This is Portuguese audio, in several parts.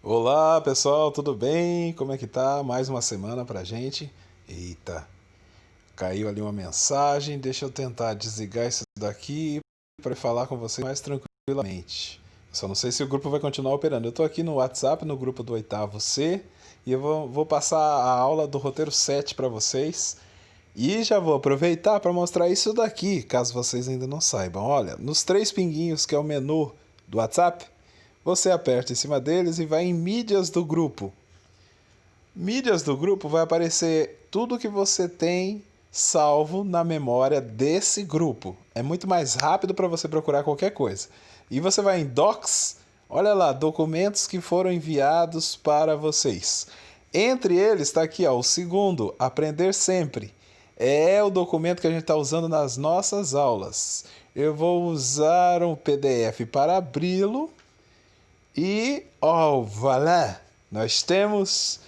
Olá pessoal, tudo bem? Como é que tá? Mais uma semana pra gente. Eita, caiu ali uma mensagem. Deixa eu tentar desligar isso daqui para falar com você mais tranquilamente. Só não sei se o grupo vai continuar operando. Eu tô aqui no WhatsApp, no grupo do oitavo C, e eu vou passar a aula do roteiro 7 para vocês. E já vou aproveitar para mostrar isso daqui, caso vocês ainda não saibam. Olha, nos três pinguinhos que é o menu do WhatsApp, você aperta em cima deles e vai em mídias do grupo. Mídias do grupo vai aparecer tudo que você tem salvo na memória desse grupo. É muito mais rápido para você procurar qualquer coisa. E você vai em Docs, olha lá, documentos que foram enviados para vocês. Entre eles está aqui, ó, o segundo, Aprender Sempre. É o documento que a gente está usando nas nossas aulas. Eu vou usar um PDF para abri-lo e, oh, voilà, nós temos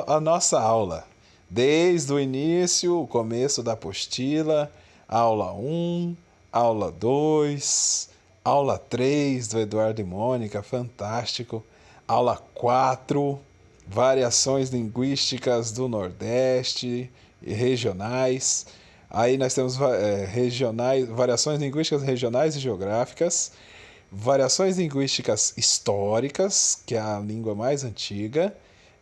a nossa aula. Desde o início, o começo da apostila, aula um, aula 2, aula 3 do Eduardo e Mônica, fantástico. Aula 4, variações linguísticas do Nordeste e regionais. Aí nós temos regionais, variações linguísticas regionais e geográficas, variações linguísticas históricas, que é a língua mais antiga.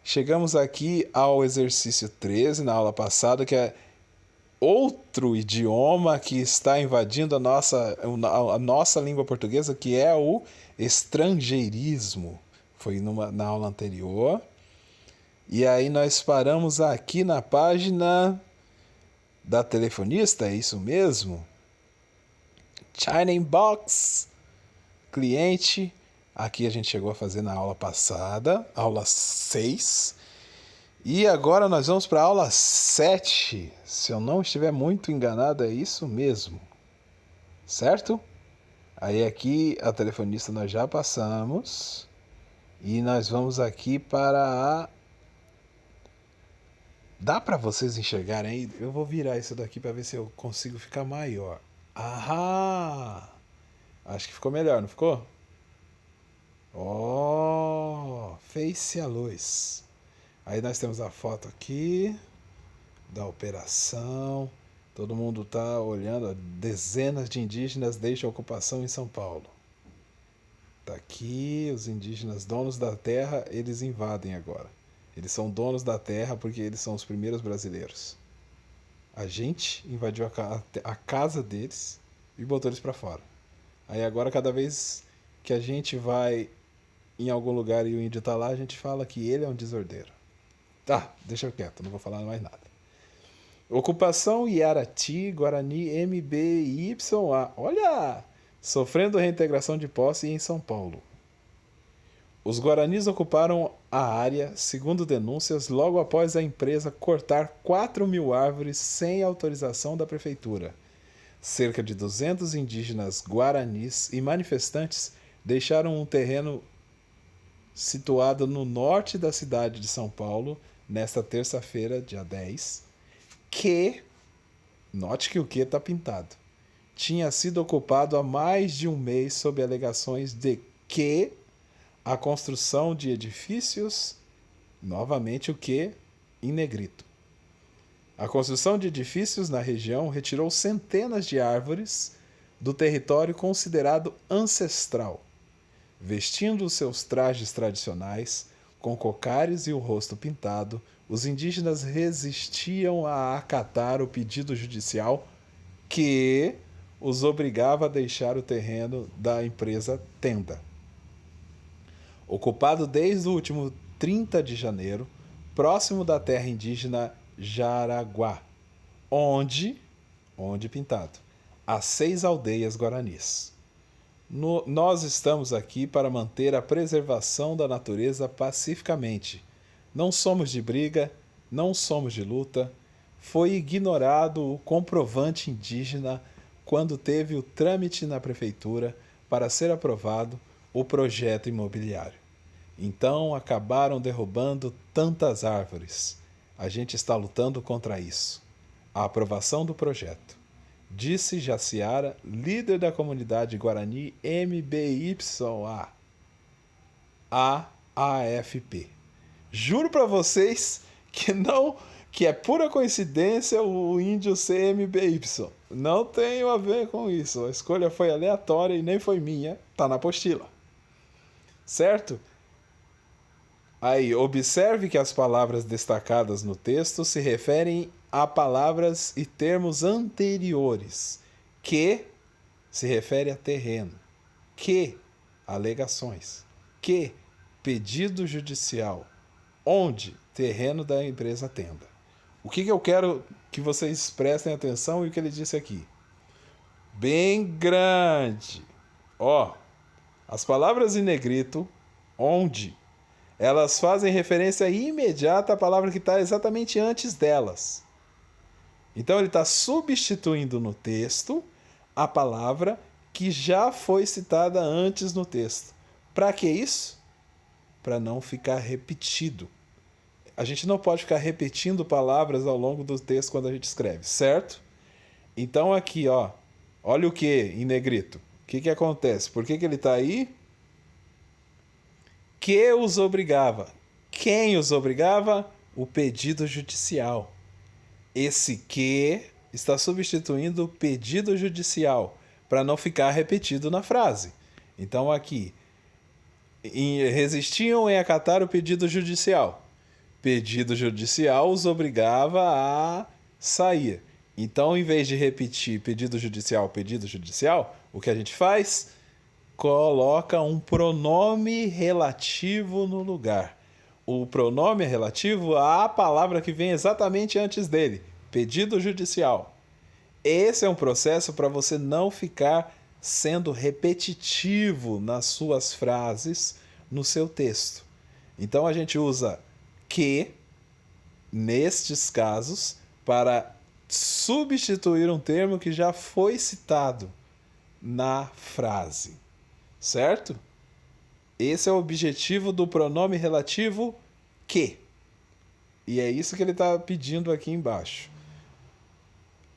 Chegamos aqui ao exercício 13, na aula passada, que é outro idioma que está invadindo a nossa língua portuguesa, que é o estrangeirismo. Foi na aula anterior. E aí nós paramos aqui na página da telefonista, é isso mesmo? China Inbox, cliente. Aqui a gente chegou a fazer na aula passada, aula 6. E agora nós vamos para a aula 7. Se eu não estiver muito enganado, é isso mesmo. Certo? Aí aqui a telefonista nós já passamos. E nós vamos aqui para a... Dá para vocês enxergarem aí? Eu vou virar isso daqui para ver se eu consigo ficar maior. Ahá! Acho que ficou melhor, não ficou? Oh, face a luz. Aí nós temos a foto aqui da operação. Todo mundo está olhando. Dezenas de indígenas deixam a ocupação em São Paulo. Tá aqui os indígenas, donos da terra, eles invadem agora. Eles são donos da terra porque eles são os primeiros brasileiros. A gente invadiu a casa deles e botou eles para fora. Aí agora cada vez que a gente vai em algum lugar e o índio tá lá, a gente fala que ele é um desordeiro. Tá, deixa quieto, não vou falar mais nada. Ocupação Iarati, Guarani, MBYA. Olha! Sofrendo reintegração de posse em São Paulo. Os guaranis ocuparam a área, segundo denúncias, logo após a empresa cortar 4.000 árvores sem autorização da prefeitura. Cerca de 200 indígenas guaranis e manifestantes deixaram um terreno situado no norte da cidade de São Paulo nesta terça-feira, dia 10, que, note que o que está pintado, tinha sido ocupado há mais de um mês sob alegações de que a construção de edifícios, novamente o que, em negrito. A construção de edifícios na região retirou centenas de árvores do território considerado ancestral. Vestindo os seus trajes tradicionais, com cocares e o rosto pintado, os indígenas resistiam a acatar o pedido judicial que os obrigava a deixar o terreno da empresa Tenda. Ocupado desde o último 30 de janeiro, próximo da terra indígena Jaraguá, onde pintado, há 6 aldeias guaranis. Nós estamos aqui para manter a preservação da natureza pacificamente. Não somos de briga, não somos de luta. Foi ignorado o comprovante indígena quando teve o trâmite na prefeitura para ser aprovado o projeto imobiliário. Então acabaram derrubando tantas árvores. A gente está lutando contra isso. A aprovação do projeto. Disse Jaciara, líder da comunidade Guarani MBYA. A AFP. Juro para vocês que é pura coincidência o índio CMBY. Não tem a ver com isso. A escolha foi aleatória e nem foi minha. Tá na apostila. Certo? Aí, observe que as palavras destacadas no texto se referem a palavras e termos anteriores. Que se refere a terreno. Que, alegações. Que, pedido judicial. Onde, terreno da empresa Tenda. O que eu quero que vocês prestem atenção e o que ele disse aqui? Bem grande. Ó, as palavras em negrito, onde, elas fazem referência imediata à palavra que está exatamente antes delas. Então ele está substituindo no texto a palavra que já foi citada antes no texto. Para que isso? Para não ficar repetido. A gente não pode ficar repetindo palavras ao longo do texto quando a gente escreve, certo? Então aqui, ó, olha o que em negrito. O que acontece? Por que ele está aí? Que os obrigava. Quem os obrigava? O pedido judicial. Esse que está substituindo o pedido judicial para não ficar repetido na frase. Então aqui, resistiam em acatar o pedido judicial. Pedido judicial os obrigava a sair. Então, em vez de repetir pedido judicial, o que a gente faz? Coloca um pronome relativo no lugar. O pronome é relativo à palavra que vem exatamente antes dele, pedido judicial. Esse é um processo para você não ficar sendo repetitivo nas suas frases, no seu texto. Então a gente usa que, nestes casos, para substituir um termo que já foi citado na frase. Certo? Esse é o objetivo do pronome relativo que. E é isso que ele está pedindo aqui embaixo.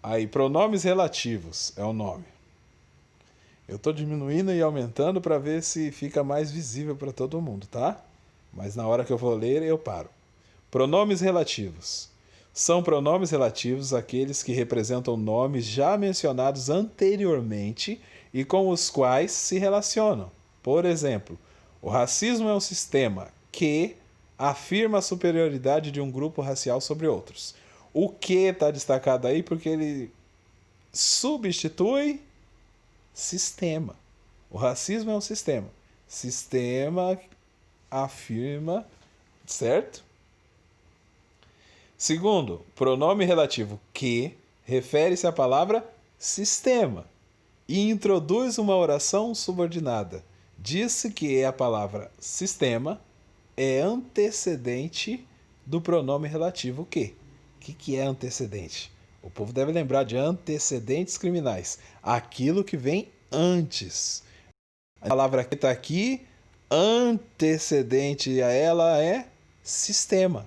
Aí, pronomes relativos é o nome. Eu estou diminuindo e aumentando para ver se fica mais visível para todo mundo, tá? Mas na hora que eu vou ler, eu paro. Pronomes relativos. São pronomes relativos aqueles que representam nomes já mencionados anteriormente e com os quais se relacionam. Por exemplo, o racismo é um sistema que afirma a superioridade de um grupo racial sobre outros. O que está destacado aí porque ele substitui sistema. O racismo é um sistema. Sistema afirma, certo? Segundo, pronome relativo que refere-se à palavra sistema e introduz uma oração subordinada. Diz-se que a palavra sistema é antecedente do pronome relativo que. O que é antecedente? O povo deve lembrar de antecedentes criminais. Aquilo que vem antes. A palavra que está aqui, antecedente a ela é sistema.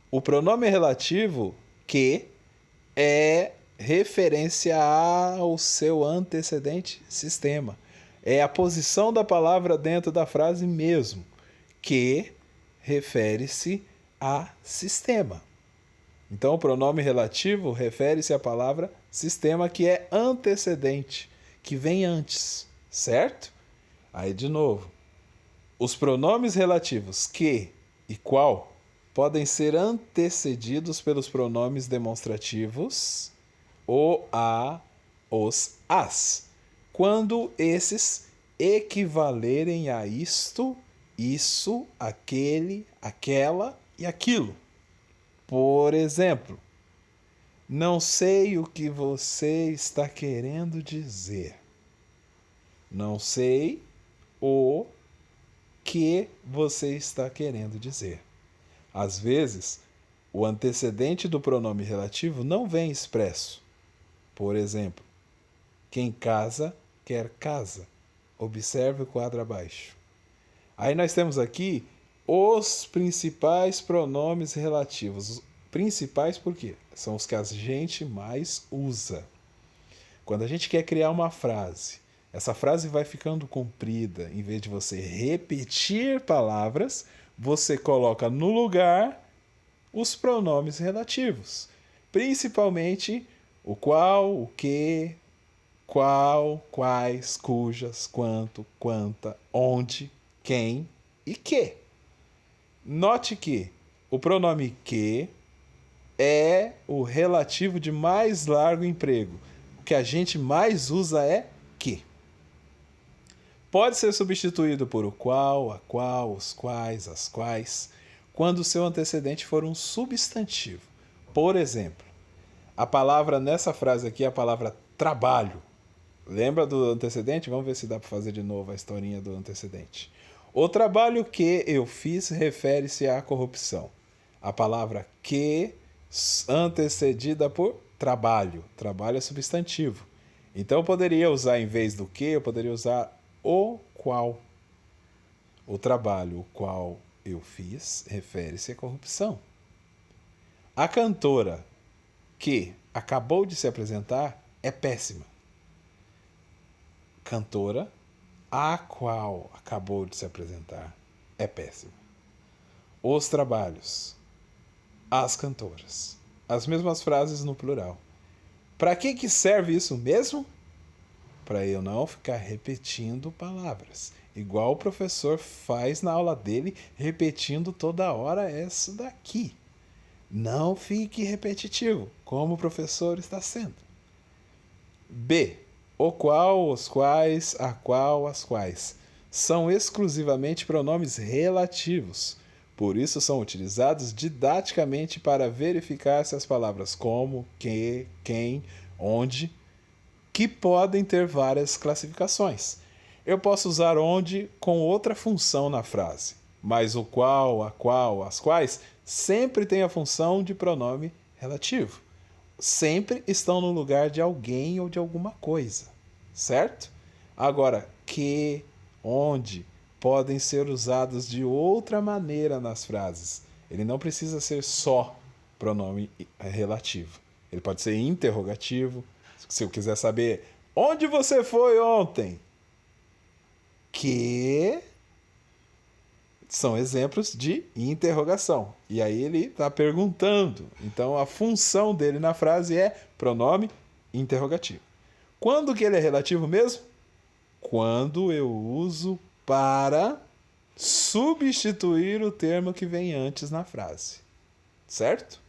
O pronome relativo que é referência ao seu antecedente sistema. É a posição da palavra dentro da frase mesmo, que refere-se a sistema. Então, o pronome relativo refere-se à palavra sistema, que é antecedente, que vem antes, certo? Aí, de novo, os pronomes relativos que e qual podem ser antecedidos pelos pronomes demonstrativos o, a, os, as, quando esses equivalerem a isto, isso, aquele, aquela e aquilo. Por exemplo, não sei o que você está querendo dizer. Não sei o que você está querendo dizer. Às vezes, o antecedente do pronome relativo não vem expresso. Por exemplo, quem casa, quer casa. Observe o quadro abaixo. Aí nós temos aqui os principais pronomes relativos. Principais por quê? São os que a gente mais usa. Quando a gente quer criar uma frase Essa frase vai ficando comprida. Em vez de você repetir palavras, você coloca no lugar os pronomes relativos. Principalmente o qual, o que, qual, quais, cujas, quanto, quanta, onde, quem e que. Note que o pronome que é o relativo de mais largo emprego. O que a gente mais usa é que. Pode ser substituído por o qual, a qual, os quais, as quais, quando o seu antecedente for um substantivo. Por exemplo, a palavra nessa frase aqui é a palavra trabalho. Lembra do antecedente? Vamos ver se dá para fazer de novo a historinha do antecedente. O trabalho que eu fiz refere-se à corrupção. A palavra que antecedida por trabalho. Trabalho é substantivo. Então eu poderia usar, em vez do que, eu poderia usar o qual. O trabalho o qual eu fiz refere-se à corrupção. A cantora que acabou de se apresentar é péssima. Cantora a qual acabou de se apresentar é péssima. Os trabalhos, as cantoras. As mesmas frases no plural. Para que serve isso mesmo? Para eu não ficar repetindo palavras. Igual o professor faz na aula dele, repetindo toda hora essa daqui. Não fique repetitivo, como o professor está sendo. B. O qual, os quais, a qual, as quais. São exclusivamente pronomes relativos. Por isso são utilizados didaticamente para verificar se as palavras como, que, quem, onde, que podem ter várias classificações. Eu posso usar onde com outra função na frase, mas o qual, a qual, as quais sempre tem a função de pronome relativo. Sempre estão no lugar de alguém ou de alguma coisa, certo? Agora, que, onde podem ser usados de outra maneira nas frases. Ele não precisa ser só pronome relativo. Ele pode ser interrogativo. Se eu quiser saber onde você foi ontem, que são exemplos de interrogação. E aí ele está perguntando. Então a função dele na frase é pronome interrogativo. Quando que ele é relativo mesmo? Quando eu uso para substituir o termo que vem antes na frase. Certo?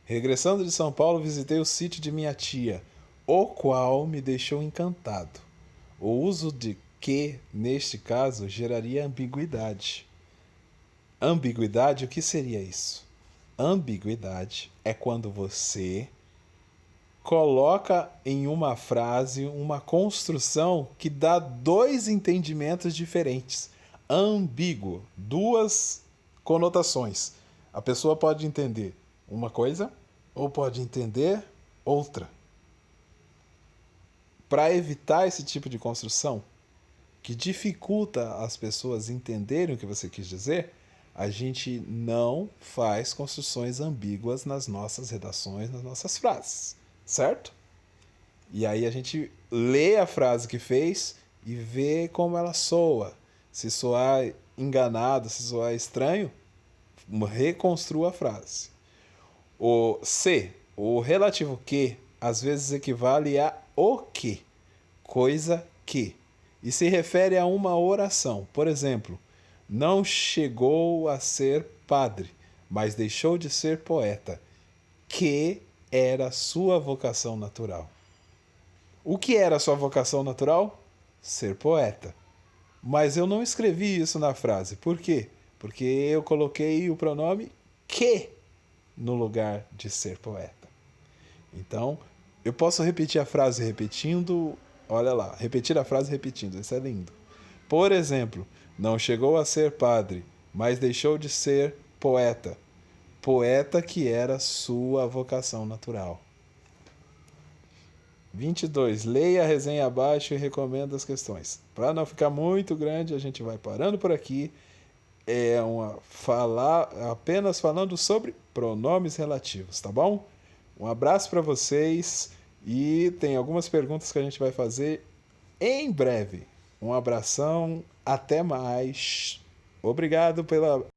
Regressando de São Paulo, visitei o sítio de minha tia, o qual me deixou encantado. O uso de que, neste caso, geraria ambiguidade. Ambiguidade, o que seria isso? Ambiguidade é quando você coloca em uma frase uma construção que dá dois entendimentos diferentes. Ambíguo, duas conotações. A pessoa pode entender uma coisa ou pode entender outra. Para evitar esse tipo de construção, que dificulta as pessoas entenderem o que você quis dizer, a gente não faz construções ambíguas nas nossas redações, nas nossas frases, certo? E aí a gente lê a frase que fez e vê como ela soa. Se soar enganado, se soar estranho, reconstrua a frase. O C, o relativo que, às vezes equivale a o que, coisa que, e se refere a uma oração. Por exemplo, não chegou a ser padre, mas deixou de ser poeta, que era sua vocação natural. O que era sua vocação natural? Ser poeta. Mas eu não escrevi isso na frase. Por quê? Porque eu coloquei o pronome que no lugar de ser poeta. Então, eu posso repetir a frase repetindo. Olha lá, repetir a frase repetindo. Isso é lindo. Por exemplo, não chegou a ser padre, mas deixou de ser poeta. Poeta que era sua vocação natural. 22. Leia a resenha abaixo e recomenda as questões. Para não ficar muito grande, a gente vai parando por aqui. Apenas falando sobre pronomes relativos, tá bom? Um abraço para vocês E tem algumas perguntas que a gente vai fazer em breve. Um abração, até mais. Obrigado pela